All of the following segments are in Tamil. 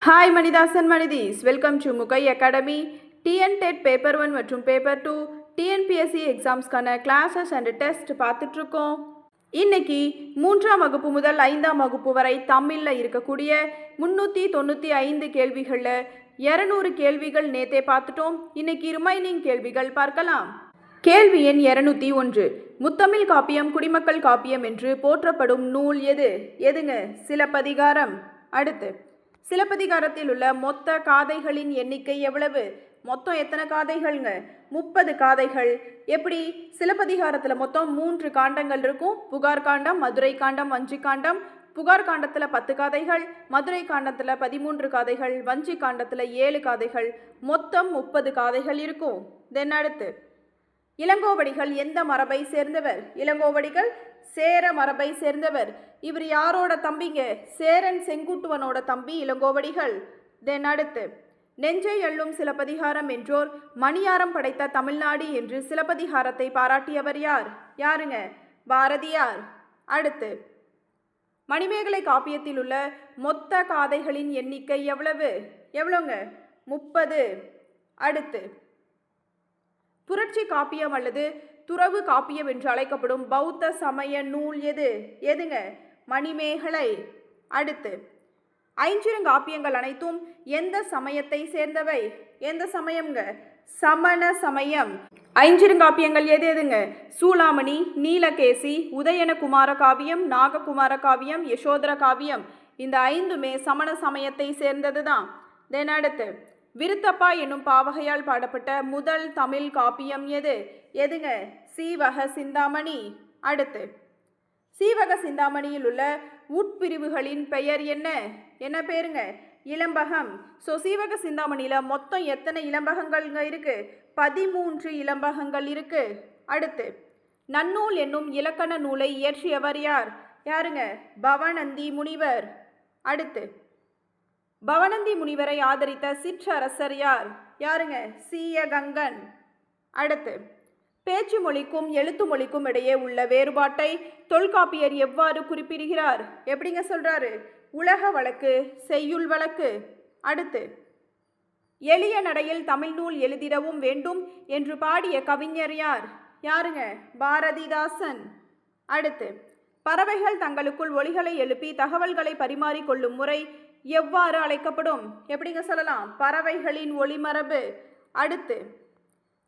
ஹாய் மணிதாசன் மணிதீஸ், welcome to Mugai academy. TNTET paper 1 மற்றும் பேப்பர் 2 டிஎன்பிஎஸ்சி எக்ஸாம்ஸ்க்கான கிளாஸஸ் அண்ட் டெஸ்ட் பார்த்துட்ருக்கோம். இன்னைக்கு 3ஆம் வகுப்பு முதல் 5ஆம் வகுப்பு வரை தமிழில் இருக்கக்கூடிய 395 கேள்விகளில் 200 கேள்விகள் நேற்றே பார்த்துட்டோம். இன்னைக்கு ரிமைனிங் கேள்விகள் பார்க்கலாம். கேள்வி எண் 201. முத்தமிழ் காப்பியம் குடிமக்கள் காப்பியம் என்று போற்றப்படும் நூல் எதுங்க? சிலப்பதிகாரம். அடுத்து, சிலப்பதிகாரத்தில் உள்ள மொத்த காதைகளின் எண்ணிக்கை எவ்வளவு? மொத்தம் எத்தனை காதைகள்ங்க? 30 காதைகள். எப்படி? சிலப்பதிகாரத்தில் மொத்தம் 3 காண்டங்கள் இருக்கும். புகார் காண்டம், மதுரை காண்டம், வஞ்சி காண்டம். புகார் காண்டத்தில் 10 காதைகள், மதுரை காண்டத்தில் 13 காதைகள், வஞ்சி காண்டத்தில் 7 காதைகள், மொத்தம் 30 காதைகள் இருக்கும். தென் அடுத்து, இளங்கோவடிகள் எந்த மரபை சேர்ந்தவர்? இளங்கோவடிகள் சேர மரபை சேர்ந்தவர். இவர் யாரோட தம்பிங்க? சேரன் செங்குட்டுவனோட தம்பி இளங்கோவடிகள். தென் அடுத்து, நெஞ்சை அள்ளும் சிலப்பதிகாரம் என்றோர் மணியாரம் படைத்த தமிழ்நாடு என்று சிலப்பதிகாரத்தை பாராட்டியவர் யாருங்க? பாரதியார். அடுத்து, மணிமேகலை காப்பியத்தில் உள்ள மொத்த காதைகளின் எண்ணிக்கை எவ்வளோங்க? 30. அடுத்து, புரட்சி காப்பியம் அல்லது துறவு காப்பியம் என்று அழைக்கப்படும் பௌத்த சமய நூல் எதுங்க? மணிமேகலை. அடுத்து, ஐஞ்சிறுகாப்பியங்கள் அனைத்தும் எந்த சமயத்தை சேர்ந்தவை? எந்த சமயம்ங்க? சமண சமயம். ஐஞ்சிறுகாப்பியங்கள் எதுங்க? சூளாமணி, நீலகேசி, உதயனகுமார காவியம், நாககுமார காவியம், யசோதர காவியம். இந்த 5மே சமண சமயத்தை சேர்ந்தது தான். தென் அடுத்து, விருத்தப்பா என்னும் பாவகையால் பாடப்பட்ட முதல் தமிழ் காப்பியம் எதுங்க? சீவக சிந்தாமணி. அடுத்து, சீவக சிந்தாமணியில் உள்ள உட்பிரிவுகளின் பெயர் என்ன பேருங்க? இளம்பகம். சீவக சிந்தாமணியில் மொத்தம் எத்தனை இளம்பகங்கள்ங்க இருக்கு? 13 இளம்பகங்கள் இருக்கு. அடுத்து, நன்னூல் என்னும் இலக்கண நூலை இயற்றியவர் யாருங்க? பவணந்தி முனிவர். அடுத்து, பவணந்தி முனிவரை ஆதரித்த சிற்றரசர் யாருங்க? சீயகங்கன். அடுத்து, பேச்சு மொழிக்கும் எழுத்து மொழிக்கும் இடையே உள்ள வேறுபாட்டை தொல்காப்பியர் எவ்வாறு குறிப்பிடுகிறார்? எப்படிங்க சொல்றாரு? உலக வழக்கு, செய்யுள் வழக்கு. அடுத்து, எளிய நடையில் தமிழ் நூல் எழுதிடவும் வேண்டும் என்று பாடிய கவிஞர் யாருங்க? பாரதிதாசன். அடுத்து, பறவைகள் தங்களுக்குள் ஒலிகளை எழுப்பி தகவல்களை பரிமாறிக்கொள்ளும் முறை எவ்வாறு அழைக்கப்படும்? எப்படிங்க சொல்லலாம்? பறவைகளின் ஒளிமரபு. அடுத்து,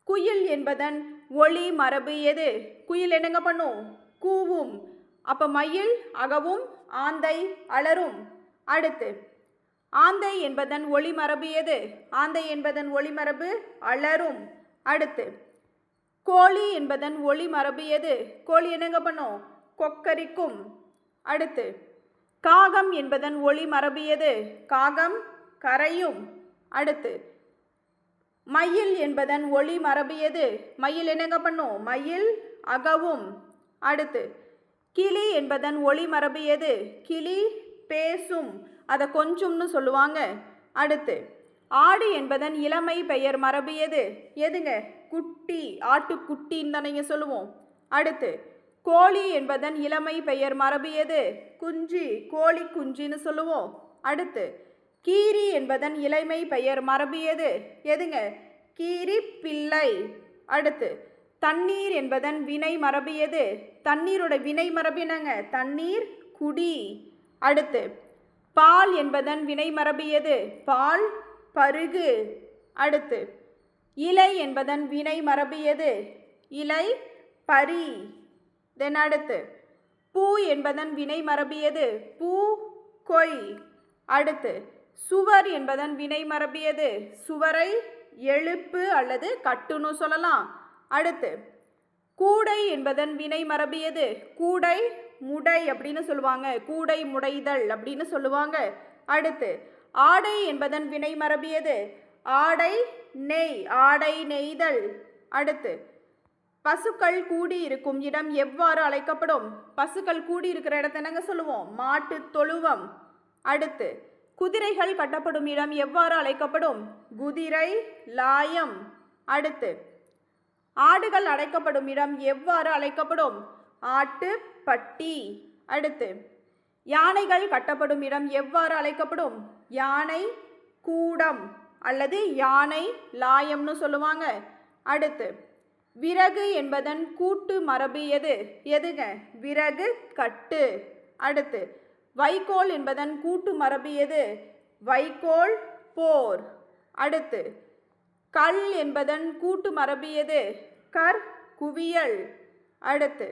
குயில் என்பதன் ஒளி மரபு எது? குயில் என்னங்க பண்ணும்? கூவும். அப்ப மயில் அகவும், ஆந்தை அலரும். அடுத்து, ஆந்தை என்பதன் ஒளிமரபு எது? ஆந்தை என்பதன் ஒளிமரபு அலரும். அடுத்து, கோழி என்பதன் ஒளிமரபு எது? கோழி என்னங்க பண்ணும்? கொக்கரிக்கும். அடுத்து, காகம் என்பதன் ஒளி மரபு எது? காகம் கரையும். அடுத்து, மயில் என்பதன் ஒளி மரபு எது? மயில் என்னங்க பண்ணும்? மயில் அகவும். அடுத்து, கிளி என்பதன் ஒளி மரபு எது? கிளி பேசும், அதை கொஞ்சம்னு சொல்லுவாங்க. அடுத்து, ஆடு என்பதன் இளமை பெயர் மரபு எதுங்க? குட்டி, ஆட்டுக்குட்டின்னு தானே சொல்லுவோம். அடுத்து, கோழி என்பதன் இளமை பெயர் மரபு எது? குஞ்சு, கோழி குஞ்சுன்னு சொல்லுவோம். அடுத்து, கீரி என்பதன் இளமை பெயர் மரபு எதுங்க? கீரி பிள்ளை. அடுத்து, தண்ணீர் என்பதன் வினை மரபு எது? தண்ணீரோட வினை மரபு என்னங்க? தண்ணீர் குடி. அடுத்து, பால் என்பதன் வினை மரபு எது? பால் பருகு. அடுத்து, இலை என்பதன் வினை மரபு எது? இலை பறி. தென் அடுத்து, பூ என்பதன் வினை மரபு எது? பூ கொய். அடுத்து, சுவர் என்பதன் வினை மரபு எது? சுவரை எழுப்பு அல்லது கட்டுன்னு சொல்லலாம். அடுத்து, கூடை என்பதன் வினை மரபு எது? கூடை முடை அப்படின்னு சொல்லுவாங்க. கூடை முடைதல் அப்படின்னு சொல்லுவாங்க. அடுத்து, ஆடை என்பதன் வினை மரபு எது? ஆடை நெய், ஆடை நெய்தல். அடுத்து, பசுக்கள் கூடி இருக்கும் இடம் எவ்வாறு அழைக்கப்படும்? பசுக்கள் கூடி இருக்கிற இடத்த என்னங்க சொல்லுவோம்? மாட்டு தொழுவம். அடுத்து, குதிரைகள் கட்டப்படும் இடம் எவ்வாறு அழைக்கப்படும்? குதிரை லாயம். அடுத்து, ஆடுகள் அடைக்கப்படும் இடம் எவ்வாறு அழைக்கப்படும்? ஆட்டுப்பட்டி. அடுத்து, யானைகள் கட்டப்படும் இடம் எவ்வாறு அழைக்கப்படும்? யானை கூடம் அல்லது யானை லாயம்னு சொல்லுவாங்க. அடுத்து விறகு என்பதன் கூட்டு மரபு எது? எதுங்க? விறகு கட்டு. அடுத்து வைக்கோல் என்பதன் கூட்டு மரபு எது? வைக்கோல் போர். அடுத்து கல் என்பதன் கூட்டு மரபு எது? குவியல். அடுத்து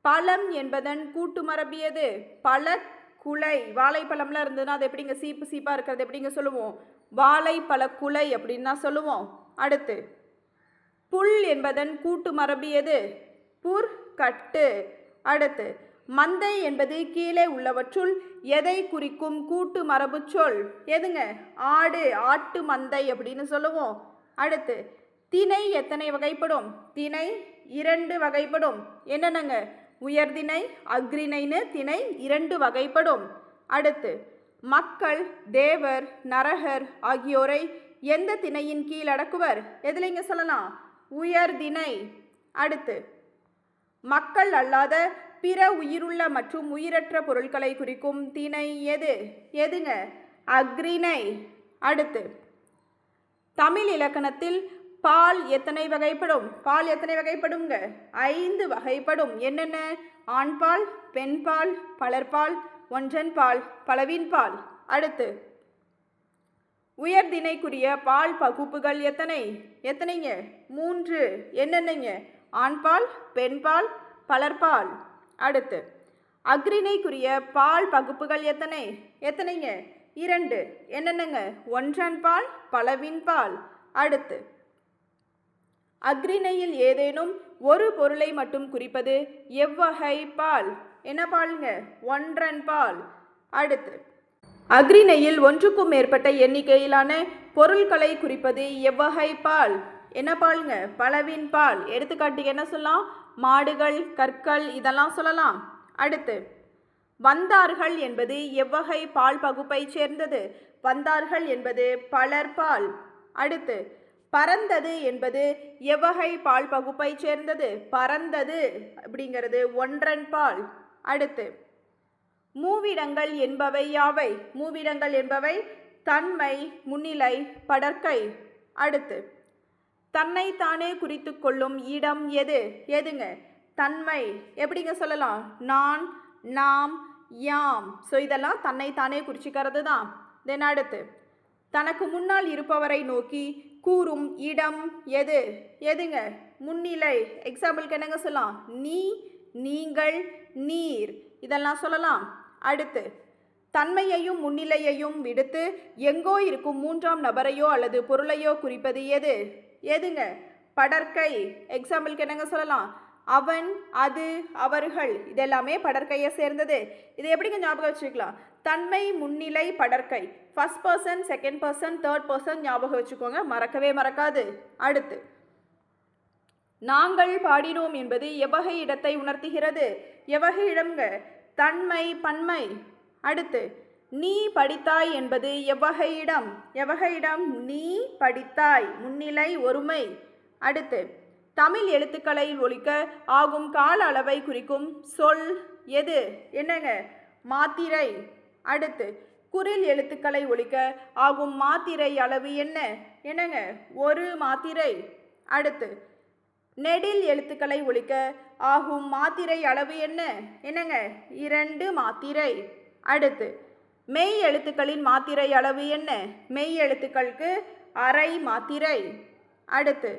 பழம் என்பதன் கூட்டு மரபு எது? பழக்குலை. வாழைப்பழம்லாம் இருந்ததுன்னா அது எப்படிங்க சீப்பு சீப்பாக இருக்கிறது எப்படிங்க சொல்லுவோம்? வாழைப்பழக்குலை அப்படின்னு தான் சொல்லுவோம். அடுத்து புல் என்பதன் கூட்டு மரபு எது? புற்கட்டு. அடுத்து மந்தை என்பது கீழே உள்ளவற்றுள் எதை குறிக்கும் கூட்டு மரபு சொல்? எதுங்க? ஆடு, ஆட்டு மந்தை அப்படின்னு சொல்லுவோம். அடுத்து திணை எத்தனை வகைப்படும்? திணை 2 வகைப்படும். என்னென்னங்க? உயர்திணை, அக்ரிணைன்னு திணை 2 வகைப்படும். அடுத்து மக்கள், தேவர், நரகர் ஆகியோரை எந்த திணையின் கீழ் அடக்குவர்? எதுலைங்க சொல்லலாம்? உயர்திணை. அடுத்து மக்கள் அல்லாத பிற உயிருள்ள மற்றும் உயிரற்ற பொருட்களை குறிக்கும் திணை எது? எதுங்க? அக்ரிணை. அடுத்து தமிழ் இலக்கணத்தில் பால் எத்தனை வகைப்படும்? பால் எத்தனை வகைப்படுங்க? 5 வகைப்படும். என்னென்ன? ஆண்பால், பெண்பால், பலர்பால், ஒன்றன்பால், பலவின்பால். அடுத்து உயர்திணைக்குரிய பால் பகுப்புகள் எத்தனை? எத்தனைங்க? 3. என்னென்னங்க? ஆண்பால், பெண்பால், பலர்பால். அடுத்து அக்ரிணைக்குரிய பால் பகுப்புகள் எத்தனை? எத்தனைங்க? 2. என்னென்னங்க? ஒன்றன்பால், பலவின்பால். அடுத்து அக்ரிணையில் ஏதேனும் ஒரு பொருளை மட்டும் குறிப்பது எவ்வகை பால்? என்ன பாலுங்க? ஒன்றன்பால். அடுத்து அக்ரிணையில் ஒன்றுக்கும் மேற்பட்ட எண்ணிக்கையிலான பொருட்களை குறிப்பது எவ்வகை பால்? என்ன பாலுங்க? பலவின் பால். எடுத்துக்காட்டுக்கு என்ன சொல்லலாம்? மாடுகள், கற்கள் இதெல்லாம் சொல்லலாம். அடுத்து வந்தார்கள் என்பது எவ்வகை பால் பகுப்பை சேர்ந்தது? வந்தார்கள் என்பது பலர்பால். அடுத்து பறந்தது என்பது எவ்வகை பால் பகுப்பை சேர்ந்தது? பறந்தது அப்படிங்கிறது ஒன்றன்பால். அடுத்து மூவிடங்கள் என்பவை யாவை? மூவிடங்கள் என்பவை தன்மை, முன்னிலை, படர்க்கை. அடுத்து தன்னைத்தானே குறித்து கொள்ளும் இடம் எது? எதுங்க? தன்மை. எப்படிங்க சொல்லலாம்? நான், நாம், யாம். ஸோ இதெல்லாம் தன்னைத்தானே குறிச்சிக்கிறது தான். தென் அடுத்து தனக்கு முன்னால் இருப்பவரை நோக்கி கூறும் இடம் எது? எதுங்க? முன்னிலை. எக்ஸாம்பிளுக்கு என்னங்க சொல்லலாம்? நீ, நீங்கள், நீர் இதெல்லாம் சொல்லலாம். அடுத்து தன்மையையும் முன்னிலையையும் விடுத்து எங்கோ இருக்கும் 3ஆம் நபரையோ அல்லது பொருளையோ குறிப்பது எது? எதுங்க? படர்க்கை. எக்ஸாம்பிளுக்கு என்னங்க சொல்லலாம்? அவன், அது, அவர்கள் இதெல்லாமே படர்க்கையை சேர்ந்தது. இதை எப்படிங்க ஞாபகம் வச்சுக்கலாம்? தன்மை, முன்னிலை, படர்க்கை. First person, second person, third person ஞாபகம் வச்சுக்கோங்க, மறக்கவே மறக்காது. அடுத்து நாங்கள் பாடினோம் என்பது எவ்வகை இடத்தை உணர்த்துகிறது? எவ்வகை இடம்ங்க? தன்மை, பன்மை. அடுத்து நீ படித்தாய் என்பது எவ்வகை இடம்? எவ்வகை இடம்? நீ படித்தாய். முன்னிலை, ஒருமை. அடுத்து தமிழ் எழுத்துக்களை ஒலிக்க ஆகும் கால அளவை குறிக்கும் சொல் எது? என்னங்க? மாத்திரை. அடுத்து குறில் எழுத்துக்களை ஒலிக்க ஆகும் மாத்திரை அளவு என்ன? என்னங்க? 1 மாத்திரை. அடுத்து நெடில் எழுத்துக்களை ஒலிக்க ஆகும் மாத்திரை அளவு என்ன? என்னங்க? 2 மாத்திரை. அடுத்து மெய் எழுத்துக்களின் மாத்திரை அளவு என்ன? மெய் எழுத்துக்களுக்கு அரை மாத்திரை. அடுத்து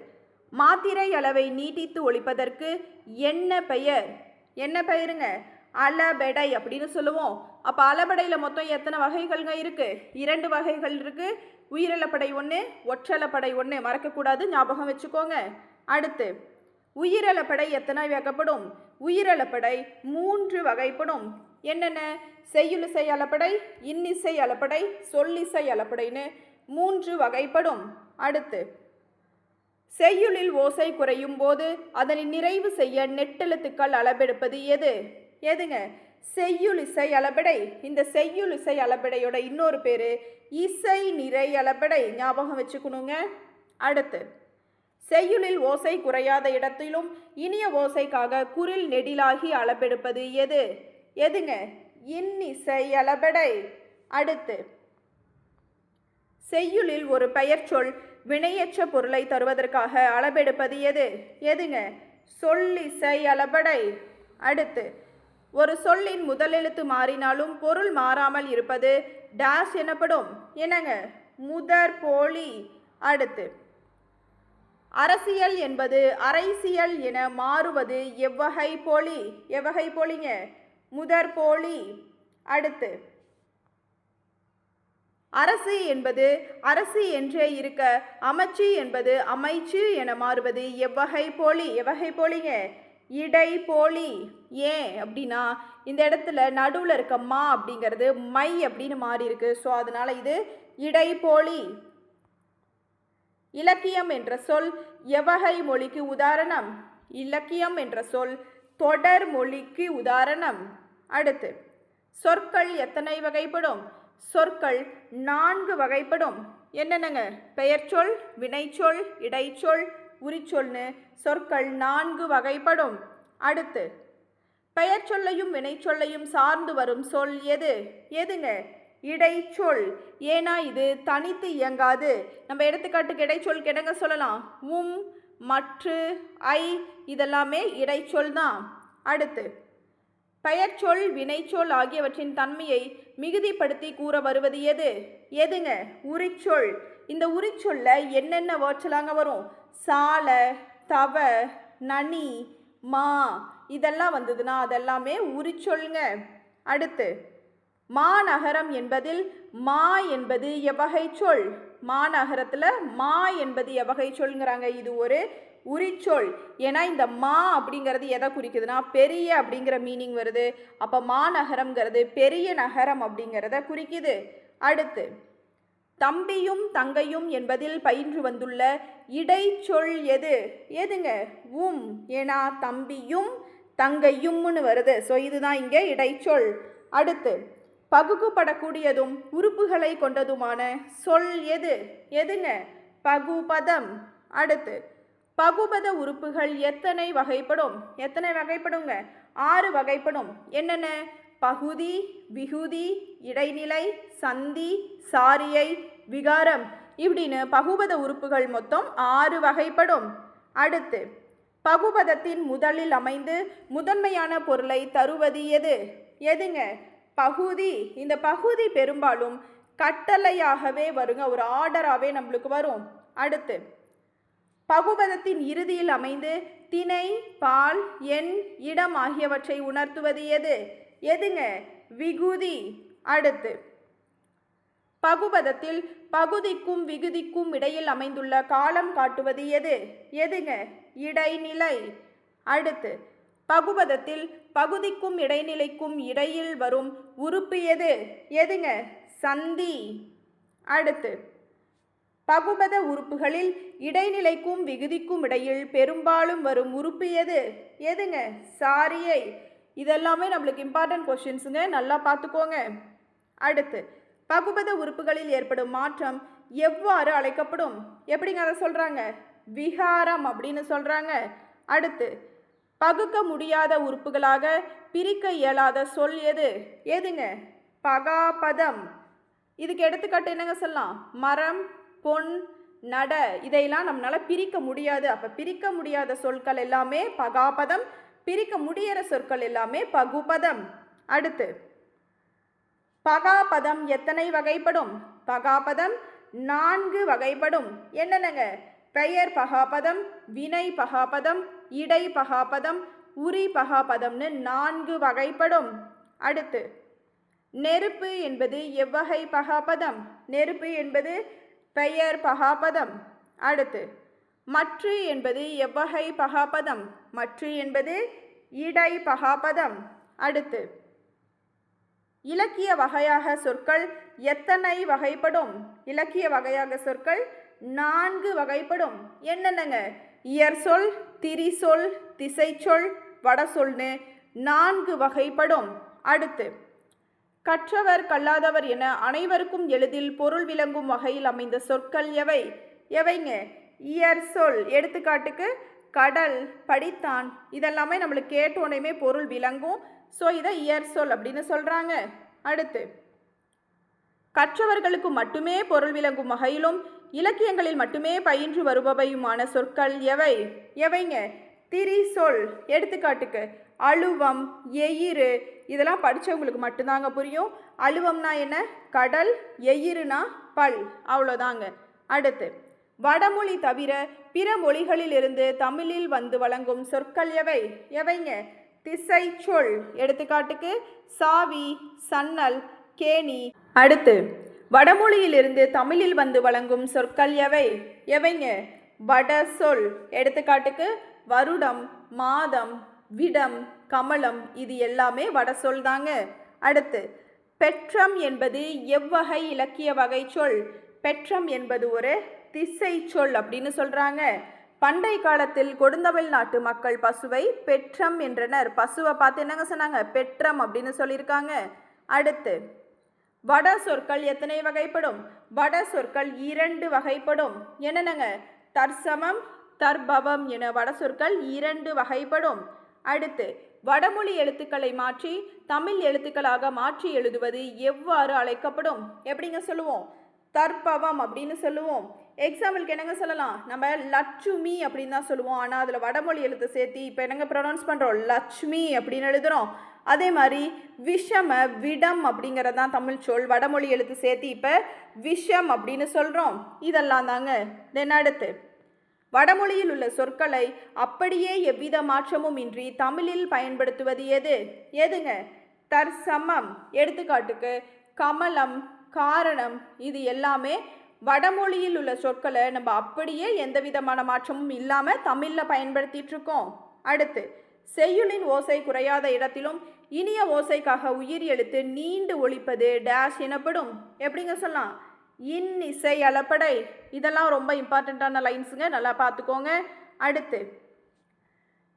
மாத்திரை அளவை நீட்டித்து ஒலிப்பதற்கு என்ன பெயர்? என்ன பெயருங்க? அளபெடை அப்படின்னு சொல்லுவோம். அப்போ அளபெடையில் மொத்தம் எத்தனை வகைகள்ங்க இருக்கு? 2 வகைகள் இருக்கு. உயிரிழப்படை 1, ஒற்றளப்படை 1. மறக்கக்கூடாது, ஞாபகம் வச்சுக்கோங்க. அடுத்து உயிரிழப்படை எத்தனை வகைப்படும்? உயிரிழப்படை 3 வகைப்படும். என்னென்ன? செய்யுளிசை அளபடை, இன்னிசை அளபடை, சொல்லிசை அளபடைன்னு 3 வகைப்படும். அடுத்து செய்யுளில் ஓசை குறையும் போது அதனை நிறைவு செய்ய நெட்டெழுத்துக்கள் அளபெடுப்பது எது? எதுங்க? செய்யுளிசை அளபடை. இந்த செய்யுளிசை அளபடையோட இன்னொரு பேர் இசை நிறை அளபடை. ஞாபகம் வச்சுக்கணுங்க. அடுத்து செய்யுளில் ஓசை குறையாத இடத்திலும் இனிய ஓசைக்காக குறில் நெடிலாகி அளபெடுப்பது எது? எதுங்க? இன்னிசை அளபடை. அடுத்து செய்யுளில் ஒரு பெயர்ச்சொல் வினையற்ற பொருளை தருவதற்காக அளபெடுப்பது எது? எதுங்க? சொல்லிசை அளபடை. அடுத்து, ஒரு சொல்லின் முதலெழுத்து மாறினாலும் பொருள் மாறாமல் இருப்பது டேஷ் எனப்படும். என்னங்க? முதற் போலி. அடுத்து, அரசியல் என்பது அரைசியல் என மாறுவது எவ்வகை போலி? எவ்வகை போலிங்க? முதற் போலி. அடுத்து, அரசு என்பது அரசு என்றே இருக்க அமைச்சு என்பது அமைச்சு என மாறுவது எவ்வகை போலி? எவ்வகை போலிங்க? இடை போலி. ஏன் அப்படின்னா இந்த இடத்துல நடுவில் இருக்க மா அப்படிங்கிறது மை அப்படின்னு மாறி இருக்கு. ஸோ அதனால இது இடை போலி. இலக்கியம் என்ற சொல் எவ்வகை மொழிக்கு உதாரணம்? இலக்கியம் என்ற சொல் தொடர் மொழிக்கு உதாரணம். அடுத்து, சொற்கள் எத்தனை வகைப்படும்? சொற்கள் 4 வகைப்படும். என்னென்னங்க? பெயர்ச்சொல், வினைச்சொல், இடைச்சொல், உரிச்சொல்னு சொற்கள் 4 வகைப்படும். அடுத்து, பெயர்ச்சொல்லையும் வினைச்சொல்லையும் சார்ந்து வரும் சொல் எது? எதுங்க? இடைச்சொல். ஏன்னா இது தனித்து இயங்காது. நம்ம எடுத்துக்காட்டுக்கு இடைச்சொல் கிடங்க சொல்லலாம். மற்று, ஐ இதெல்லாமே இடைச்சொல் தான். அடுத்து, பெயர்ச்சொல் வினைச்சொல் ஆகியவற்றின் தன்மையை மிகுதிப்படுத்தி கூற வருவது எது? எதுங்க? உரிச்சொல். இந்த உரிச்சொல்ல என்னென்ன வேர்ட்ஸ்லாங்க வரும்? சால, தவ, நனி, மா இதெல்லாம் வந்ததுன்னா அதெல்லாமே உரிச்சொல்லுங்க. அடுத்து, மாநகரம் என்பதில் மா என்பது எவ்வகை சொல்? மாநகரத்தில் மா என்பது எவ்வகை சொல்ங்கிறாங்க. இது ஒரு உரிச்சொல். ஏன்னா இந்த மா அப்படிங்கிறது எதை குறிக்குதுன்னா பெரிய அப்படிங்கிற மீனிங் வருது. அப்போ மாநகரம்ங்கிறது பெரிய நகரம் அப்படிங்கிறத குறிக்குது. அடுத்து, தம்பியும் தங்கையும் என்பதில் பயின்று வந்துள்ள இடைச்சொல் எது? எதுங்க? ஏன்னா தம்பியும் தங்கையும்னு வருது. ஸோ இதுதான் இங்கே இடைச்சொல். அடுத்து, பகுப்படக்கூடியதும் உறுப்புகளை கொண்டதுமான சொல் எது? எதுங்க? பகுபதம். அடுத்து, பகுபத உறுப்புகள் எத்தனை வகைப்படும்? எத்தனை வகைப்படுங்க? 6 வகைப்படும். என்னென்ன? பகுதி, விகுதி, இடைநிலை, சந்தி, சாரியை, விகாரம் இப்படின்னு பகுபத உறுப்புகள் மொத்தம் 6 வகைப்படும். அடுத்து, பகுபதத்தின் முதலில் அமைந்து முதன்மையான பொருளை தருவது எது? எதுங்க? பகுதி. இந்த பகுதி பெரும்பாலும் கட்டளையாகவே வருங்க, ஒரு ஆர்டராகவே நம்மளுக்கு வரும். அடுத்து, பகுபதத்தின் இறுதியில் அமைந்து திணை, பால், எண், இடம் ஆகியவற்றை உணர்த்துவது எது? எதுங்க? விகுதி. அடுத்து, பகுபதத்தில் பகுதிக்கும் விகுதிக்கும் இடையில் அமைந்துள்ள காலம் காட்டுவது எது? எதுங்க? இடைநிலை. அடுத்து, பகுபதத்தில் பகுதிக்கும் இடைநிலைக்கும் இடையில் வரும் உறுப்பு எது? எதுங்க? சந்தி. அடுத்து, பகுபத உறுப்புகளில் இடைநிலைக்கும் விகுதிக்கும் இடையில் பெரும்பாலும் வரும் உறுப்பு எது? எதுங்க? சாரியை. இதெல்லாமே நம்மளுக்கு இம்பார்ட்டன்ட் கொஸ்டின்ஸுங்க, நல்லா பார்த்துக்கோங்க. அடுத்து, பகுபத உறுப்புகளில் ஏற்படும் மாற்றம் எவ்வாறு அழைக்கப்படும்? எப்படிங்க அதை சொல்கிறாங்க? விகாரம் அப்படின்னு சொல்கிறாங்க. அடுத்து, பகுக்க முடியாத உறுப்புகளாக பிரிக்க இயலாத சொல் எது? எதுங்க? பகாபதம். இதுக்கு எடுத்துக்காட்டு என்னங்க சொல்லலாம்? மரம், பொன், நட இதையெல்லாம் நம்மளால் பிரிக்க முடியாது. அப்போ பிரிக்க முடியாத சொற்கள் எல்லாமே பகாபதம், பிரிக்க முடிகிற சொற்கள் எல்லாமே பகுபதம். அடுத்து, பகாபதம் எத்தனை வகைப்படும்? பகாபதம் 4 வகைப்படும். என்னென்னங்க? பெயர் பகாபதம், வினை பகாபதம், இடை பகாபதம், உரி பகாபதம்னு 4 வகைப்படும். அடுத்து, நெருப்பு என்பது எவ்வகை பகாபதம்? நெருப்பு என்பது பெயர் பகாபதம். அடுத்து, மற்று என்பது எவ்வகை பகாபதம்? மற்று என்பது இடை பகாபதம். அடுத்து, இலக்கிய வகையாக சொற்கள் எத்தனை வகைப்படும்? இலக்கிய வகையாக சொற்கள் 4 வகைப்படும். என்னென்னங்க? இயற்சொல், திரிசொல், திசைச்சொல், வடசொல்னு 4 வகைப்படும். அடுத்து, கற்றவர் கல்லாதவர் என அனைவருக்கும் எளிதில் பொருள் விளங்கும் வகையில் அமைந்த சொற்கள் எவை? எவைங்க? இயற்சொல். எடுத்துக்காட்டுக்கு கடல், படித்தான் இதெல்லாமே நம்மளுக்கு கேட்டோனையுமே பொருள் விளங்கும். ஸோ இதை இயற்சொல் அப்படின்னு சொல்கிறாங்க. அடுத்து, கற்றவர்களுக்கு மட்டுமே பொருள் விளங்கும் வகையிலும் இலக்கியங்களில் மட்டுமே பயின்று வருபவையுமான சொற்கள் எவை? எவைங்க? திரிசொல். எடுத்துக்காட்டுக்கு அழுவம், எயிறு, இதெல்லாம் படித்தவங்களுக்கு மட்டும்தாங்க புரியும். அழுவம்னா என்ன? கடல். எயிறுனா பல். அவ்வளோதாங்க. அடுத்து, வடமொழி தவிர பிற மொழிகளிலிருந்து தமிழில் வந்து வழங்கும் சொற்கள் எவை? எவைங்க? திசை சொல். எடுத்துக்காட்டுக்கு சாவி, சன்னல், கேணி. அடுத்து, வடமொழியிலிருந்து தமிழில் வந்து வழங்கும் சொற்கள் எவை? எவைங்க? வட சொல். எடுத்துக்காட்டுக்கு வருடம், மாதம், விடம், கமலம், இது எல்லாமே வட சொல் தாங்க. அடுத்து, பெற்றம் என்பது எவ்வகை இலக்கிய வகை சொல்? பெற்றம் என்பது ஒரு திசை சொல் அப்படின்னு சொல்றாங்க. பண்டை காலத்தில் கொடுந்தமிழ் நாட்டு மக்கள் பசுவை பெற்றம் என்றனர். பசுவை பார்த்து என்னங்க சொன்னாங்க? பெற்றம் அப்படின்னு சொல்லியிருக்காங்க. அடுத்து, வட சொற்கள் எத்தனை வகைப்படும்? வட சொற்கள் 2 வகைப்படும். என்னென்னங்க? தற்சமம், தற்பவம் என வட சொற்கள் 2 வகைப்படும். அடுத்து, வடமொழி எழுத்துக்களை மாற்றி தமிழ் எழுத்துக்களாக மாற்றி எழுதுவது எவ்வாறு அழைக்கப்படும்? எப்படிங்க சொல்லுவோம்? தற்பவம் அப்படின்னு சொல்லுவோம். எக்ஸாம்பிளுக்கு என்னங்க சொல்லலாம்? நம்ம லட்சுமி அப்படின்னு தான் சொல்லுவோம். ஆனால் அதில் வடமொழி எழுத்து சேர்த்து இப்போ என்னங்க ப்ரொனவுன்ஸ் பண்ணுறோம்? லட்சுமி அப்படின்னு எழுதுகிறோம். அதே மாதிரி விஷம, விடம் அப்படிங்கிறது தான் தமிழ் சொல். வடமொழி எழுத்து சேர்த்து இப்போ விஷம் அப்படின்னு சொல்கிறோம். இதெல்லாம் தாங்க. தென் அடுத்து, வடமொழியில் உள்ள சொற்களை அப்படியே எவ்வித மாற்றமும் இன்றி தமிழில் பயன்படுத்துவது எது? எதுங்க? தற்சமம். எடுத்துக்காட்டுக்கு கமலம், காரணம், இது எல்லாமே வடமொழியில் உள்ள சொற்களை நம்ம அப்படியே எந்த விதமான மாற்றமும் இல்லாமல் தமிழில் பயன்படுத்திட்டு இருக்கோம். அடுத்து, செய்யுளின் ஓசை குறையாத இடத்திலும் இனிய ஓசைக்காக உயிர் எழுத்து நீண்டு ஒலிப்பது டேஷ் எனப்படும். எப்படிங்க சொல்லலாம்? இன்னிசை அளப்படை. இதெல்லாம் ரொம்ப இம்பார்ட்டண்ட்டான லைன்ஸுங்க, நல்லா பார்த்துக்கோங்க. அடுத்து,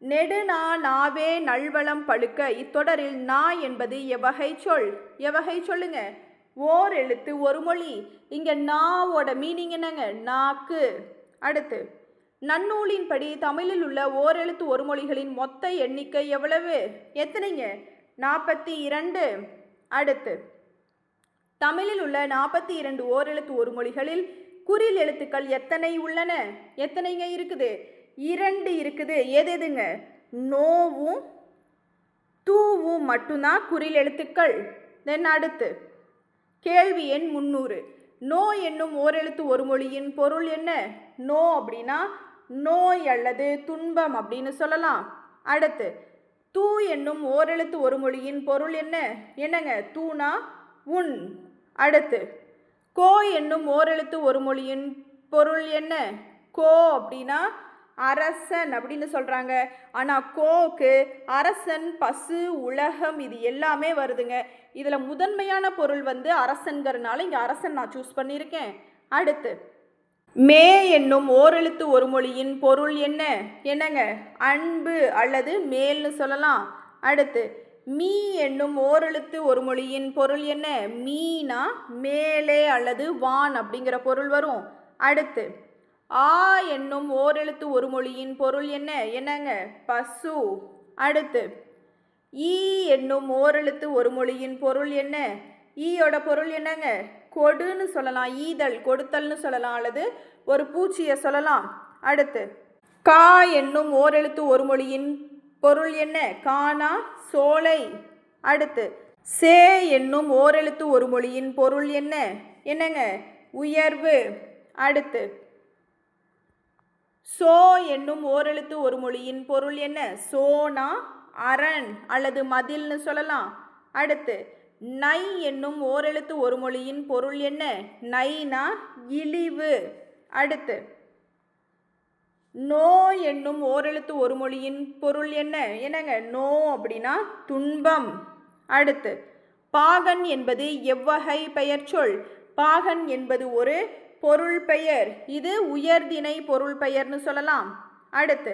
நெடுநா நாவே நல்வளம் பழுக்க. இத்தொடரில் நா என்பது எவ்வகை சொல்? எவ்வகை சொல்லுங்க? ஓர் எழுத்து ஒரு மொழி. இங்கே நாவோட மீனிங் என்னங்க? நாக்கு. அடுத்து, நன்னூலின்படி தமிழில் உள்ள ஓரெழுத்து ஒரு மொழிகளின் மொத்த எண்ணிக்கை எவ்வளவு? எத்தனைங்க? 42. அடுத்து, தமிழில் உள்ள 42 ஓரெழுத்து ஒரு மொழிகளில் குறில் எழுத்துக்கள் எத்தனை உள்ளன? எத்தனைங்க இருக்குது? 2 இருக்குது. எதுங்க? நோவும் தூவும் மட்டும்தான் குறில் எழுத்துக்கள். தென் அடுத்து, கேள்வி எண் 300. நோ என்னும் ஓரெழுத்து ஒரு மொழியின் பொருள் என்ன? நோ அப்படின்னா நோய் அல்லது துன்பம் அப்படின்னு சொல்லலாம். அடுத்து, தூ என்னும் ஓரெழுத்து ஒரு மொழியின் பொருள் என்ன? என்னங்க? தூணா உன். அடுத்து, கோ என்னும் ஓரெழுத்து ஒரு மொழியின் பொருள் என்ன? கோ அப்படின்னா அரசன் அப்படின்னு சொல்கிறாங்க. ஆனால் கோக்கு அரசன், பசு, உலகம், இது எல்லாமே வருதுங்க. இதில் முதன்மையான பொருள் வந்து அரசன்கிறதுனால இங்கே அரசன் நான் சூஸ் பண்ணியிருக்கேன். அடுத்து, மே என்னும் ஓரெழுத்து ஒரு மொழியின் பொருள் என்ன? என்னங்க? அன்பு அல்லது மேல்னு சொல்லலாம். அடுத்து, மீ என்னும் ஓரெழுத்து ஒரு மொழியின் பொருள் என்ன? மீனா மேலே அல்லது வான் அப்படிங்கிற பொருள் வரும். அடுத்து, ஆ என்னும் ஓரெழுத்து ஒரு மொழியின் பொருள் என்ன? என்னங்க? பசு. அடுத்து, ஈ என்னும் ஓரெழுத்து ஒரு மொழியின் பொருள் என்ன? ஈயோட பொருள் என்னங்க? கொடுன்னு சொல்லலாம். ஈதல், கொடுத்தல்னு சொல்லலாம், அல்லது ஒரு பூச்சியை சொல்லலாம். அடுத்து, கா என்னும் ஓரெழுத்து ஒரு மொழியின் பொருள் என்ன? கானா சோலை. அடுத்து, சே என்னும் ஓரெழுத்து ஒரு மொழியின் பொருள் என்ன? என்னங்க? உயர்வு. அடுத்து, சோ என்னும் ஓரெழுத்து ஒரு மொழியின் பொருள் என்ன? சோனா அரண் அல்லது மதில்னு சொல்லலாம். அடுத்து, நை என்னும் ஓரெழுத்து ஒரு மொழியின் பொருள் என்ன? நைனா இழிவு. அடுத்து, நோ என்னும் ஓரெழுத்து ஒரு மொழியின் பொருள் என்ன? என்னங்க? நோ அப்படின்னா துன்பம். அடுத்து, பாகன் என்பது எவ்வகை பெயர் சொல்? பாகன் என்பது ஒரு பொருள் பெயர். இது உயர்திணை பொருள் பெயர்னு சொல்லலாம். அடுத்து,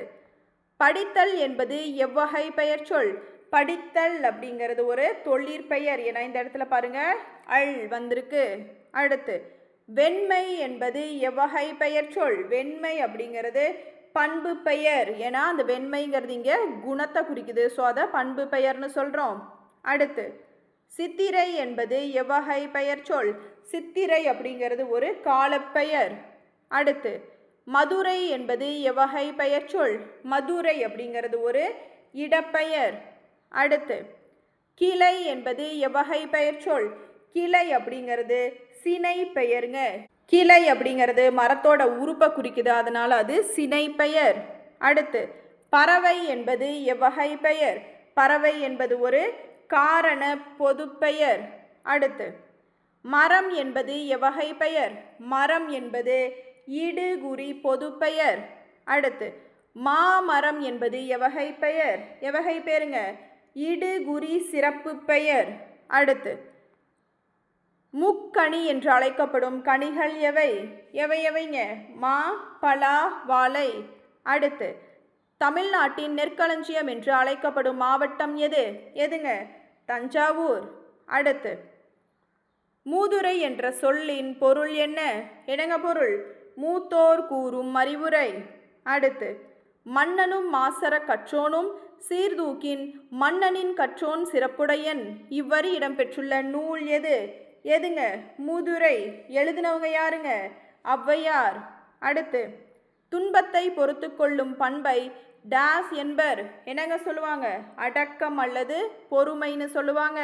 படித்தல் என்பது எவ்வகை பெயர் சொல்? படித்தல் அப்படிங்கிறது ஒரு தொழிற்பெயர். ஏன்னா இந்த இடத்துல பாருங்க அல் வந்திருக்கு. அடுத்து, வெண்மை என்பது எவ்வகை பெயர் சொல்? வெண்மை அப்படிங்கிறது பண்பு பெயர். ஏன்னா அந்த வெண்மைங்கிறது இங்கே குணத்தை குறிக்குது. ஸோ அதை பண்பு பெயர்னு சொல்கிறோம். அடுத்து, சித்திரை என்பது எவ்வகை பெயர் சொல்? சித்திரை அப்படிங்கிறது ஒரு காலப்பெயர். அடுத்து மதுரை என்பது எவ்வகை பெயர் சொல்? மதுரை அப்படிங்கிறது ஒரு இடப்பெயர். அடுத்து கிளை என்பது எவ்வகை பெயர் சொல்? கிளை அப்படிங்கிறது சினை பெயருங்க. கிளை அப்படிங்கிறது மரத்தோட உறுப்பை குறிக்குது, அதனால அது சினை பெயர். அடுத்து பறவை என்பது எவ்வகை பெயர்? பறவை என்பது ஒரு காரண பொதுப்பெயர். அடுத்து மரம் என்பது எவ்வகை பெயர்? மரம் என்பது இடுகுறி பொதுப்பெயர். அடுத்து மாமரம் என்பது எவ்வகை பெயர்? எவ்வகை பேருங்க? இடுகுறி சிறப்பு பெயர். அடுத்து முக்கணி என்று அழைக்கப்படும் கனிகள் எவை? எவைங்க? மா, பலா, வாழை. அடுத்து தமிழ்நாட்டின் நெற்களஞ்சியம் என்று அழைக்கப்படும் மாவட்டம் எது? எதுங்க? தஞ்சாவூர். அடுத்து மூதுரை என்ற சொல்லின் பொருள் என்ன? என்னங்க பொருள்? மூத்தோர் கூறும் அறிவுரை. அடுத்து மன்னனும் மாசற கற்றோனும் சீர்தூக்கின் மன்னனின் கற்றோன் சிறப்புடையன் இவ்வரி இடம்பெற்றுள்ள நூல் எது? எதுங்க? மூதுரை. எழுதினவங்க யாருங்க? ஔவையார். அடுத்து துன்பத்தை பொறுத்து கொள்ளும் பண்பை டேஸ் என்பர். என்னங்க சொல்லுவாங்க? அடக்கம் அல்லது பொறுமைன்னு சொல்லுவாங்க.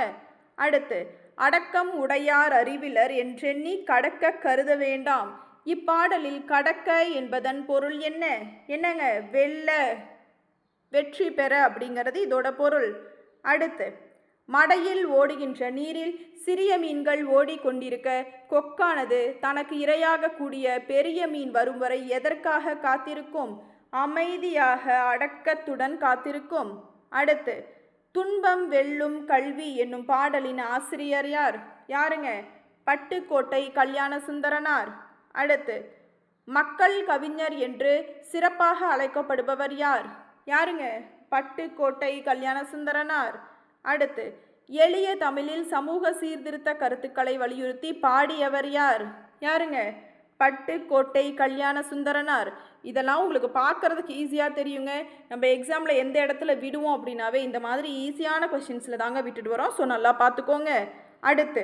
அடுத்து அடக்கம் உடையார் அறிவிலர் என்றெண்ணி கடக்க கருத வேண்டாம். இப்பாடலில் கடக்க என்பதன் பொருள் என்ன? என்னங்க? வெல்ல, வெற்றி பெற அப்படிங்கிறது இதோட பொருள். அடுத்து மடையில் ஓடுகின்ற நீரில் சிறிய மீன்கள் ஓடிக்கொண்டிருக்க கொக்கானது தனக்கு இரையாக கூடிய பெரிய மீன் வரும் வரை எதற்காக காத்திருக்கும்? அமைதியாக அடக்கத்துடன் காத்திருக்கும். அடுத்து துன்பம் வெல்லும் கல்வி என்னும் பாடலின் ஆசிரியர் யார்? யாருங்க? பட்டுக்கோட்டை கல்யாண சுந்தரனார். அடுத்து மக்கள் கவிஞர் என்று சிறப்பாக அழைக்கப்படுபவர் யார்? யாருங்க? பட்டுக்கோட்டை கல்யாண சுந்தரனார். அடுத்து எளிய தமிழில் சமூக சீர்திருத்த கருத்துக்களை வலியுறுத்தி பாடியவர் யார்? யாருங்க? பட்டுக்கோட்டை கல்யாண சுந்தரனார். இதெல்லாம் உங்களுக்கு பார்க்குறதுக்கு ஈஸியாக தெரியுங்க. நம்ம எக்ஸாமில் எந்த இடத்துல விடுவோம் அப்படின்னாவே இந்த மாதிரி ஈஸியான கொஷின்ஸில் தாங்க விட்டுட்டு வரோம். ஸோ நல்லா பார்த்துக்கோங்க. அடுத்து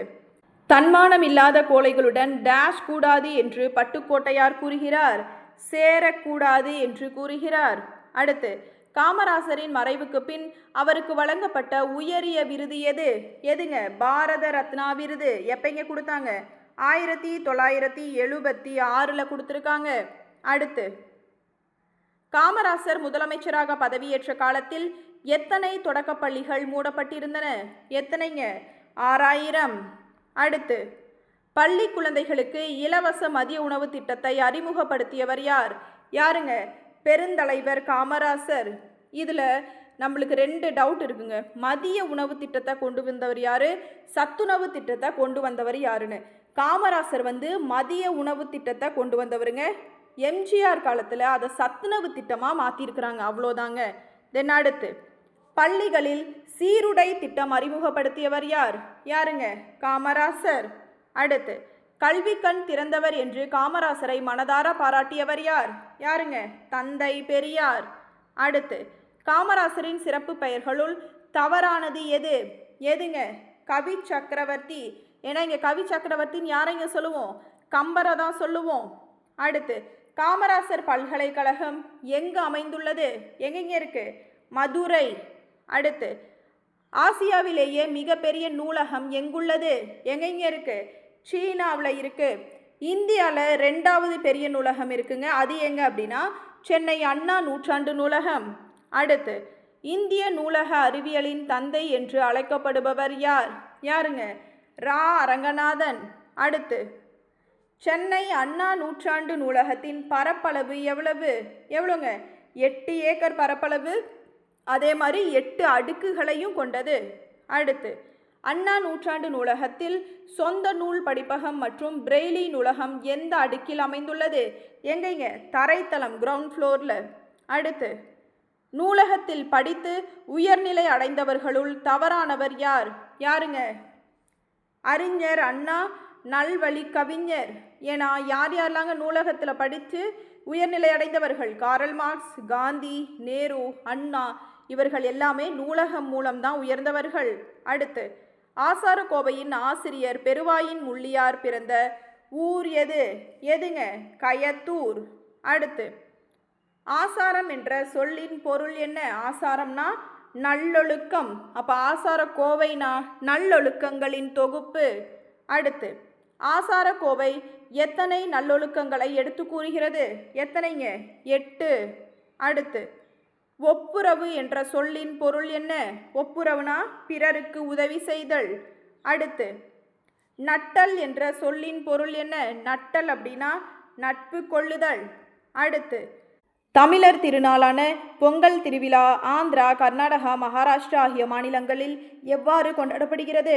தன்மானம் இல்லாத கோழைகளுடன் டேஷ் கூடாது என்று பட்டுக்கோட்டையார் கூறுகிறார். சேரக்கூடாது என்று கூறுகிறார். அடுத்து காமராசரின் மறைவுக்கு பின் அவருக்கு வழங்கப்பட்ட உயரிய விருது எது? எதுங்க? பாரத ரத்னா விருது. எப்பங்க கொடுத்தாங்க? 1976 கொடுத்துருக்காங்க. அடுத்து காமராசர் முதலமைச்சராக பதவியேற்ற காலத்தில் எத்தனை தொடக்கப் பள்ளிகள் மூடப்பட்டிருந்தன? எத்தனைங்க? 6000. அடுத்து பள்ளி குழந்தைகளுக்கு இலவச மதிய உணவு திட்டத்தை அறிமுகப்படுத்தியவர் யார்? யாருங்க? பெருந்தலைவர் காமராசர். இதில் நம்மளுக்கு 2 டவுட் இருக்குங்க. மதிய உணவு திட்டத்தை கொண்டு வந்தவர் யார்? சத்துணவு திட்டத்தை கொண்டு வந்தவர் யாருன்னு. காமராசர் மதிய உணவு திட்டத்தை கொண்டு வந்தவருங்க. எம்ஜிஆர் காலத்தில் அதை சத்துணவு திட்டமாக மாற்றிருக்கிறாங்க, அவ்வளோதாங்க. தென் அடுத்து பள்ளிகளில் சீருடை திட்டம் அறிமுகப்படுத்தியவர் யார்? யாருங்க? காமராசர். அடுத்து கல்வி கண் திறந்தவர் என்று காமராசரை மனதார பாராட்டியவர் யார்? யாருங்க? தந்தை பெரியார். அடுத்து காமராசரின் சிறப்பு பெயர்களுள் தவறானது எது? எதுங்க? கவி சக்கரவர்த்தி. ஏன்னா இங்கே கவி சக்கரவர்த்தின்னு யாரைங்க சொல்லுவோம்? கம்பரை தான் சொல்லுவோம். அடுத்து காமராசர் பல்கலைக்கழகம் எங்கு அமைந்துள்ளது? எங்கெங்க இருக்கு? மதுரை. அடுத்து ஆசியாவிலேயே மிகப்பெரிய நூலகம் எங்குள்ளது? எங்கெங்க இருக்கு? சீனாவில் இருக்கு. இந்தியாவில் 2வது பெரிய நூலகம் இருக்குங்க. அது எங்கே அப்படின்னா சென்னை அண்ணா நூற்றாண்டு நூலகம். அடுத்து இந்திய நூலக அறிவியலின் தந்தை என்று அழைக்கப்படுபவர் யார்? யாருங்க? ரா அரங்கநாதன். அடுத்து சென்னை அண்ணா நூற்றாண்டு நூலகத்தின் பரப்பளவு எவ்வளோங்க? 8 ஏக்கர் பரப்பளவு. அதே மாதிரி 8 அடுக்குகளையும் கொண்டது. அடுத்து அண்ணா நூற்றாண்டு நூலகத்தில் சொந்த நூல் படிப்பகம் மற்றும் பிரெய்லி நூலகம் எந்த அடுக்கில் அமைந்துள்ளது? எங்கேங்க? தரைத்தளம், கிரவுண்ட் ஃப்ளோரில். அடுத்து நூலகத்தில் படித்து உயர்நிலை அடைந்தவர்களுள் தவறானவர் யார்? யாருங்க? அறிஞர் அண்ணா, நல்வழி கவிஞர். ஏன்னா யாரெல்லாங்க நூலகத்தில் படித்து உயர்நிலை அடைந்தவர்கள்? காரல் மார்க்ஸ், காந்தி, நேரு, அண்ணா இவர்கள் எல்லாமே நூலகம் மூலம்தான் உயர்ந்தவர்கள். அடுத்து ஆசாரக்கோவையின் ஆசிரியர் பெருவாயின் முள்ளியார் பிறந்த ஊர் எது? எதுங்க? கயத்தூர். அடுத்து, ஆசாரம் என்ற சொல்லின் பொருள் என்ன? ஆசாரம்னா நல்லொழுக்கம். அப்போ ஆசாரக்கோவைனா நல்லொழுக்கங்களின் தொகுப்பு. அடுத்து, ஆசாரக்கோவை எத்தனை நல்லொழுக்கங்களை எடுத்து கூறுகிறது? எத்தனைங்க? 8. அடுத்து, ஒப்புரவு என்ற சொல்லின் பொருள் என்ன? ஒப்புரவுனா பிறருக்கு உதவி செய்தல். அடுத்து, நட்டல் என்ற சொல்லின் பொருள் என்ன? நட்டல் அப்படின்னா நட்பு கொள்ளுதல். அடுத்து, தமிழர் திருநாளான பொங்கல் திருவிழா ஆந்திரா, கர்நாடகா, மகாராஷ்டிரா ஆகிய மாநிலங்களில் எவ்வாறு கொண்டாடப்படுகிறது?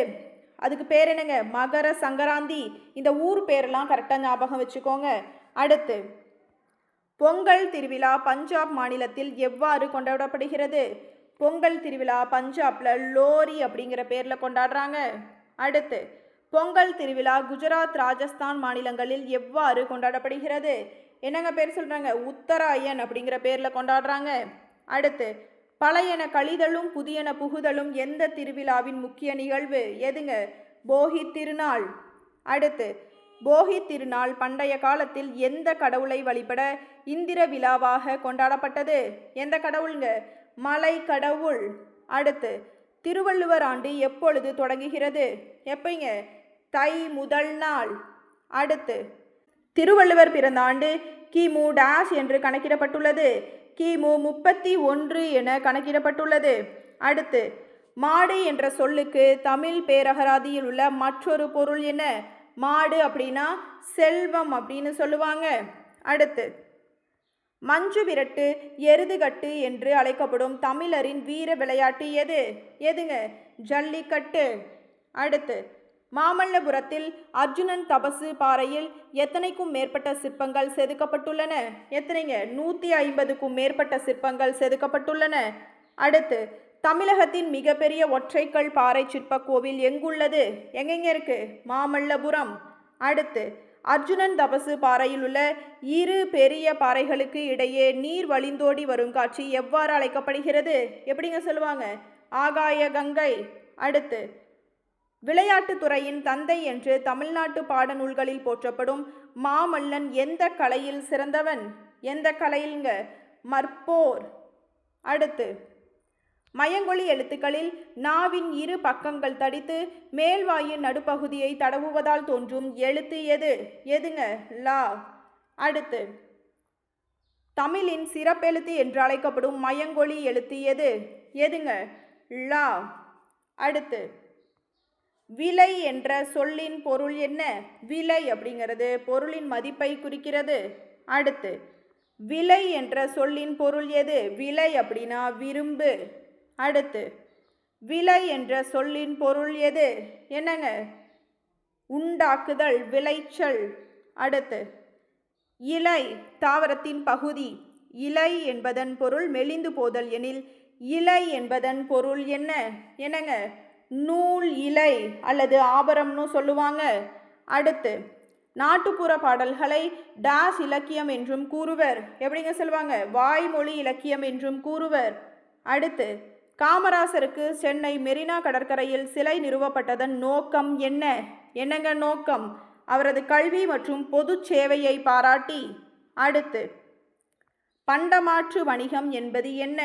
அதுக்கு பேர் என்னங்க? மகர சங்கராந்தி. இந்த ஊர் பேரெல்லாம் கரெக்டாக ஞாபகம் வச்சுக்கோங்க. அடுத்து, பொங்கல் திருவிழா பஞ்சாப் மாநிலத்தில் எவ்வாறு கொண்டாடப்படுகிறது? பொங்கல் திருவிழா பஞ்சாப்ல லோரி அப்படிங்கிற பேரில் கொண்டாடுறாங்க. அடுத்து, பொங்கல் திருவிழா குஜராத், ராஜஸ்தான் மாநிலங்களில் எவ்வாறு கொண்டாடப்படுகிறது? என்னங்க பேர் சொல்கிறாங்க? உத்தராயன் அப்படிங்கிற பேரில் கொண்டாடுறாங்க. அடுத்து, பழையன கழிதலும் புதியன புகுதலும் எந்த திருவிழாவின் முக்கிய நிகழ்வு? எதுங்க? போகி திருநாள். அடுத்து, போகி திருநாள் பண்டைய காலத்தில் எந்த கடவுளை வழிபட இந்திர விழாவாக கொண்டாடப்பட்டது? எந்த கடவுளுங்க? மலை கடவுள். அடுத்து, திருவள்ளுவர் ஆண்டு எப்பொழுது தொடங்குகிறது? எப்பங்க? தை முதல் நாள். அடுத்து, திருவள்ளுவர் பிறந்த ஆண்டு கிமு டேஷ் என்று கணக்கிடப்பட்டுள்ளது. கிமு 31 என கணக்கிடப்பட்டுள்ளது. அடுத்து, மாடு என்ற சொல்லுக்கு தமிழ் பேரகராதியில் உள்ள மற்றொரு பொருள் என்ன? மாடு அப்படின்னா செல்வம் அப்படின்னு சொல்லுவாங்க. அடுத்து, மஞ்சு விரட்டு, எருதுகட்டு என்று அழைக்கப்படும் தமிழரின் வீர விளையாட்டு எது? எதுங்க? ஜல்லிக்கட்டு. அடுத்து, மாமல்லபுரத்தில் அர்ஜுனன் தபசு பாறையில் எத்தனைக்கும் மேற்பட்ட சிற்பங்கள் செதுக்கப்பட்டுள்ளன? எத்தனைங்க? 150க்கும் மேற்பட்ட சிற்பங்கள் செதுக்கப்பட்டுள்ளன. அடுத்து, தமிழகத்தின் மிகப்பெரிய ஒற்றைக்கல் பாறை சிற்ப கோவில் எங்குள்ளது? எங்கெங்க இருக்கு? மாமல்லபுரம். அடுத்து, அர்ஜுனன் தபசு பாறையில் உள்ள 2 பெரிய பாறைகளுக்கு இடையே நீர் வழிந்தோடி வரும் காட்சி எவ்வாறு அழைக்கப்படுகிறது? எப்படிங்க சொல்லுவாங்க? ஆகாய கங்கை. அடுத்து, விளையாட்டுத்துறையின் தந்தை என்று தமிழ்நாட்டு பாடநூல்களில் போற்றப்படும் மாமல்லன் எந்த கலையில் சிறந்தவன்? எந்த கலையில்ங்க? மற்போர். அடுத்து, மயங்கொலி எழுத்துக்களில் நாவின் 2 பக்கங்கள் தடித்து மேல்வாயின் நடுப்பகுதியை தடவுவதால் தோன்றும் எழுத்து எது? எதுங்க? லா. அடுத்து, தமிழின் சிறப்பெழுத்து என்று அழைக்கப்படும் மயங்கொலி எழுத்து எது? எதுங்க? லா. அடுத்து, விலை என்ற சொல்லின் பொருள் என்ன? விலை அப்படிங்கிறது பொருளின் மதிப்பை குறிக்கிறது. அடுத்து, விலை என்ற சொல்லின் பொருள் எது? விலை அப்படின்னா விரும்பு. அடுத்து, விலை என்ற சொல்லின் பொருள் எது? என்னங்க? உண்டாக்குதல், விளைச்சல். அடுத்து, இலை தாவரத்தின் பகுதி. இலை என்பதன் பொருள் மெலிந்து போதல் எனில் இலை என்பதன் பொருள் என்ன? என்னங்க? நூல் இலை அல்லது ஆபரம்னு சொல்லுவாங்க. அடுத்து, நாட்டுப்புற பாடல்களை டாஸ் இலக்கியம் என்றும் கூறுவர். எப்படிங்க சொல்லுவாங்க? வாய்மொழி இலக்கியம் என்றும் கூறுவர். அடுத்து, காமராசருக்கு சென்னை மெரினா கடற்கரையில் சிலை நிறுவப்பட்டதன் நோக்கம் என்ன? என்னங்க நோக்கம்? அவரது கல்வி மற்றும் பொது சேவையை பாராட்டி. அடுத்து, பண்டமாற்று வணிகம் என்பது என்ன?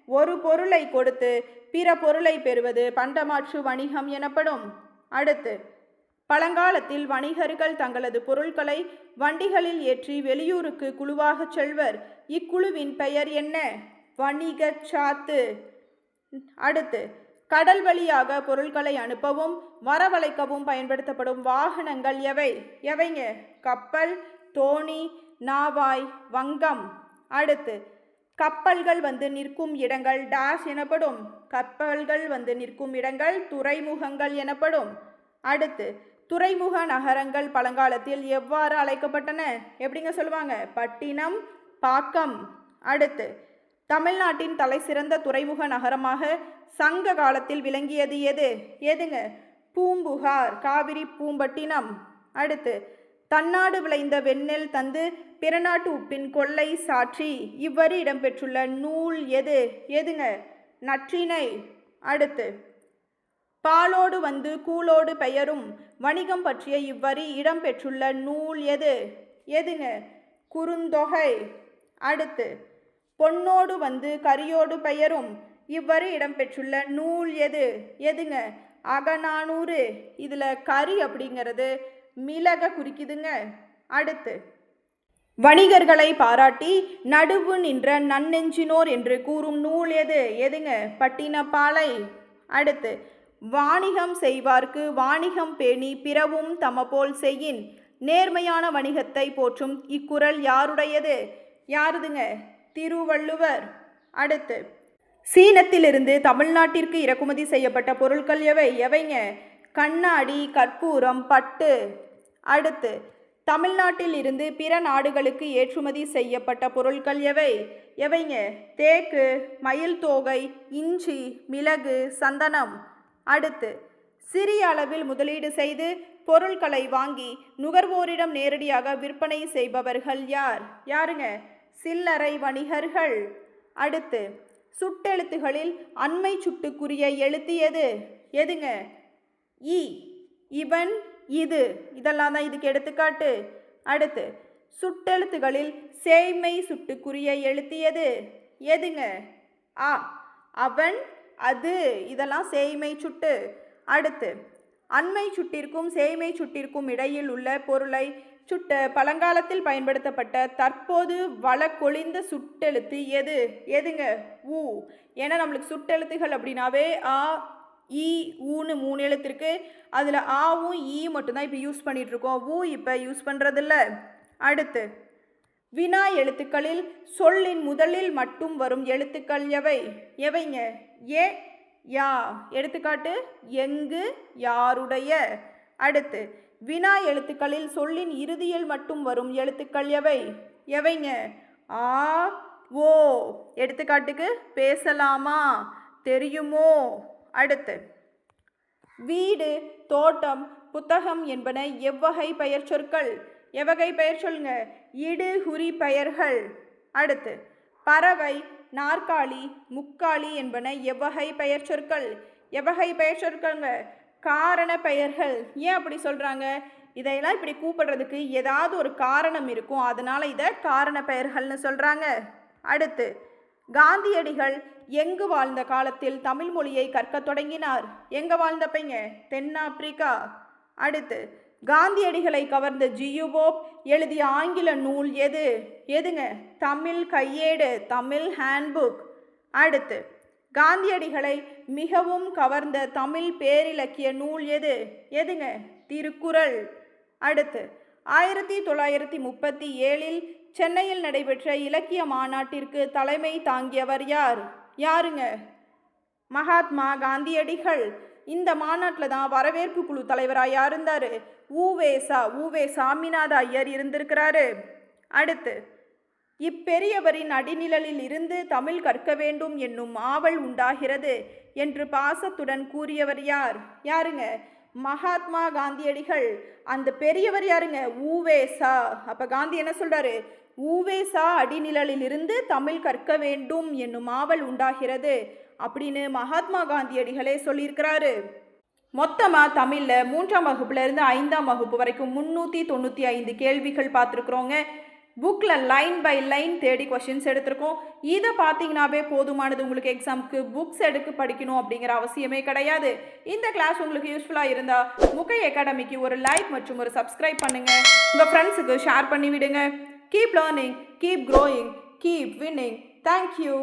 ஒரு பொருளை கொடுத்து பிற பொருளை பெறுவது பண்டமாற்று வணிகம் எனப்படும். அடுத்து, பழங்காலத்தில் வணிகர்கள் தங்களது பொருட்களை வண்டிகளில் ஏற்றி வெளியூருக்கு குழுவாக செல்வர். இக்குழுவின் பெயர் என்ன? வணிக சாத்து. அடுத்து, கடல் வழியாக பொருட்களை அனுப்பவும் வரவழைக்கவும் பயன்படுத்தப்படும் வாகனங்கள் எவை? எவைங்க? கப்பல், தோணி, நாவாய், வங்கம். அடுத்து, கப்பல்கள் வந்து நிற்கும் இடங்கள் டாஷ் எனப்படும். கப்பல்கள் வந்து நிற்கும் இடங்கள் துறைமுகங்கள் எனப்படும். அடுத்து, துறைமுக நகரங்கள் பழங்காலத்தில் எவ்வாறு அழைக்கப்பட்டன? எப்படிங்க சொல்லுவாங்க? பட்டினம், பாக்கம். அடுத்து, தமிழ்நாட்டின் தலை சிறந்த துறைமுக நகரமாக சங்க காலத்தில் விளங்கியது எது? எதுங்க? பூம்புகார், காவிரி பூம்பட்டினம். அடுத்து, தன்னாடு விளைந்த வெண்ணெல் தந்து பிறநாட்டு உப்பின் கொள்ளை சாற்றி இவ்வரி இடம்பெற்றுள்ள நூல் எது? எதுங்க? நற்றிணை. அடுத்து, பாலோடு வந்து கூலோடு பெயரும் வணிகம் பற்றிய இவ்வரி இடம்பெற்றுள்ள நூல் எது? எதுங்க? குறுந்தொகை. அடுத்து, பொன்னோடு வந்து கரியோடு பெயரும் இவ்வரி இடம்பெற்றுள்ள நூல் எது? எதுங்க? அகநானூறு. இதில் கரி அப்படிங்கிறது மிளக குறிக்குதுங்க. அடுத்து, வணிகர்களை பாராட்டி நடுவு நின்ற நன்னெஞ்சினோர் என்று கூறும் நூல் எது? எதுங்க? பட்டினப்பாலை. அடுத்து, வாணிகம் செய்வார்க்கு வாணிகம் பேணி பிறவும் தமபோல் செய்யின் நேர்மையான வணிகத்தை போற்றும் இக்குறள் யாருடையது? யாருதுங்க? திருவள்ளுவர். அடுத்து, சீனத்திலிருந்து தமிழ்நாட்டிற்கு இறக்குமதி செய்யப்பட்ட பொருட்கள் எவை? எவைங்க? கண்ணாடி, கற்பூரம், பட்டு. அடுத்து, தமிழ்நாட்டில் இருந்து பிற நாடுகளுக்கு ஏற்றுமதி செய்யப்பட்ட பொருட்கள் எவை? எவைங்க? தேக்கு, மயில் தோகை, இஞ்சி, மிளகு, சந்தனம். அடுத்து, சிறிய அளவில் முதலீடு செய்து பொருட்களை வாங்கி நுகர்வோரிடம் நேரடியாக விற்பனை செய்பவர்கள் யார்? யாருங்க? சில்லறை வணிகர்கள். அடுத்து, சுட்டெழுத்துகளில் அண்மை சுட்டுக்குரிய எழுத்து எது? எதுங்க? இ. இவன், இது. இதெல்லாம் தான் இதுக்கு எடுத்துக்காட்டு. அடுத்து, சுட்டெழுத்துகளில் சேய்மை சுட்டுக்குரிய எழுத்து எது? எதுங்க? ஆ. அவன், அது. இதெல்லாம் சேய்மை சுட்டு. அடுத்து, அண்மை சுட்டிற்கும் சேய்மை சுட்டிற்கும் இடையில் உள்ள பொருளை சுட்ட பழங்காலத்தில் பயன்படுத்தப்பட்ட தற்போது வழக்கொழிந்த சுட்டெழுத்து எது? எதுங்க? ஊ. ஏன்னா நம்மளுக்கு சுட்டெழுத்துகள் அப்படின்னாவே ஆ, இ, ஊன்னு 3 எழுத்து இருக்கு. அதில் ஆவும் ஈ மட்டும்தான் இப்போ யூஸ் பண்ணிட்டு இருக்கோம். ஊ இப்போ யூஸ் பண்ணுறதில்ல. அடுத்து, வினா எழுத்துக்களில் சொல்லின் முதலில் மட்டும் வரும் எழுத்துக்கள் எவை? எவைங்க? ஏ, யா. எடுத்துக்காட்டு, எங்கு, யாருடைய. அடுத்து, வினா எழுத்துக்களில் சொல்லின் இறுதியில் மட்டும் வரும் எழுத்துக்கள் எவை? எவைங்க? ஆ, ஓ. எடுத்துக்காட்டுக்கு, பேசலாமா, தெரியுமோ. அடுத்து, வீடு, தோட்டம், புத்தகம் என்பன எவ்வகை பெயர் சொற்கள்? எவ்வகை பெயர் சொல்லுங்க? இடுகுறி பெயர்கள். அடுத்து, பறவை, நாற்காலி, முக்காலி என்பன எவ்வகை பெயர் சொற்கள்? எவ்வகை பெயர் சொற்கள்ங்க? காரண பெயர்கள். ஏன் அப்படி சொல்கிறாங்க? இதையெல்லாம் இப்படி கூப்பிடுறதுக்கு ஏதாவது ஒரு காரணம் இருக்கும். அதனால் இதை காரண பெயர்கள்னு சொல்கிறாங்க. அடுத்து, காந்தியடிகள் எங்கு வாழ்ந்த காலத்தில் தமிழ் மொழியை கற்க தொடங்கினார்? எங்கே வாழ்ந்தப்பைங்க? தென்னாப்பிரிக்கா. அடுத்து, காந்தியடிகளை கவர்ந்த ஜியு போப் எழுதிய ஆங்கில நூல் எது? எதுங்க? தமிழ் கையேடு, தமிழ் ஹேண்ட்புக். அடுத்து, காந்தியடிகளை மிகவும் கவர்ந்த தமிழ் பேரிலக்கிய நூல் எது? எதுங்க? திருக்குறள். அடுத்து, 1937 சென்னையில் நடைபெற்ற இலக்கிய மாநாட்டிற்கு தலைமை தாங்கியவர் யார்? யாருங்க? மகாத்மா காந்தியடிகள். இந்த மாநாட்டில் தான் வரவேற்பு குழு தலைவராக யார் இருந்தார்? உவே சாமிநாத ஐயர் இருந்திருக்கிறாரு. அடுத்து, இப்பெரியவரின் அடிநிழலில் இருந்து தமிழ் கற்க வேண்டும் என்னும் ஆவல் உண்டாகிறது என்று பாசத்துடன் கூறியவர் யார்? யாருங்க? மகாத்மா காந்தியடிகள். அந்த பெரியவர் யாருங்க? உவேசா. அப்போ காந்தி என்ன சொல்றாரு? உவேசா அடிநிழலில் இருந்து தமிழ் கற்க வேண்டும் என்னும் ஆவல் உண்டாகிறது அப்படின்னு மகாத்மா காந்தியடிகளே சொல்லியிருக்கிறாரு. மொத்தமாக தமிழில் 3ஆம் வகுப்புலேருந்து 5ஆம் வகுப்பு வரைக்கும் 395 கேள்விகள் பார்த்துருக்குறோங்க. புக்கில் லைன் பை லைன் தேடி கொஷின்ஸ் எடுத்திருக்கோம். இதை பார்த்தீங்கன்னாவே போதுமானது. உங்களுக்கு எக்ஸாமுக்கு புக்ஸ் எடுத்து படிக்கணும் அப்படிங்கிற அவசியமே கிடையாது. இந்த கிளாஸ் உங்களுக்கு யூஸ்ஃபுல்லாக இருந்தால் முகை அகாடமிக்கு ஒரு லைக் மற்றும் ஒரு சப்ஸ்கிரைப் பண்ணுங்கள். உங்கள் ஃப்ரெண்ட்ஸுக்கு ஷேர் பண்ணி விடுங்க. Keep learning, keep growing, keep winning. Thank you.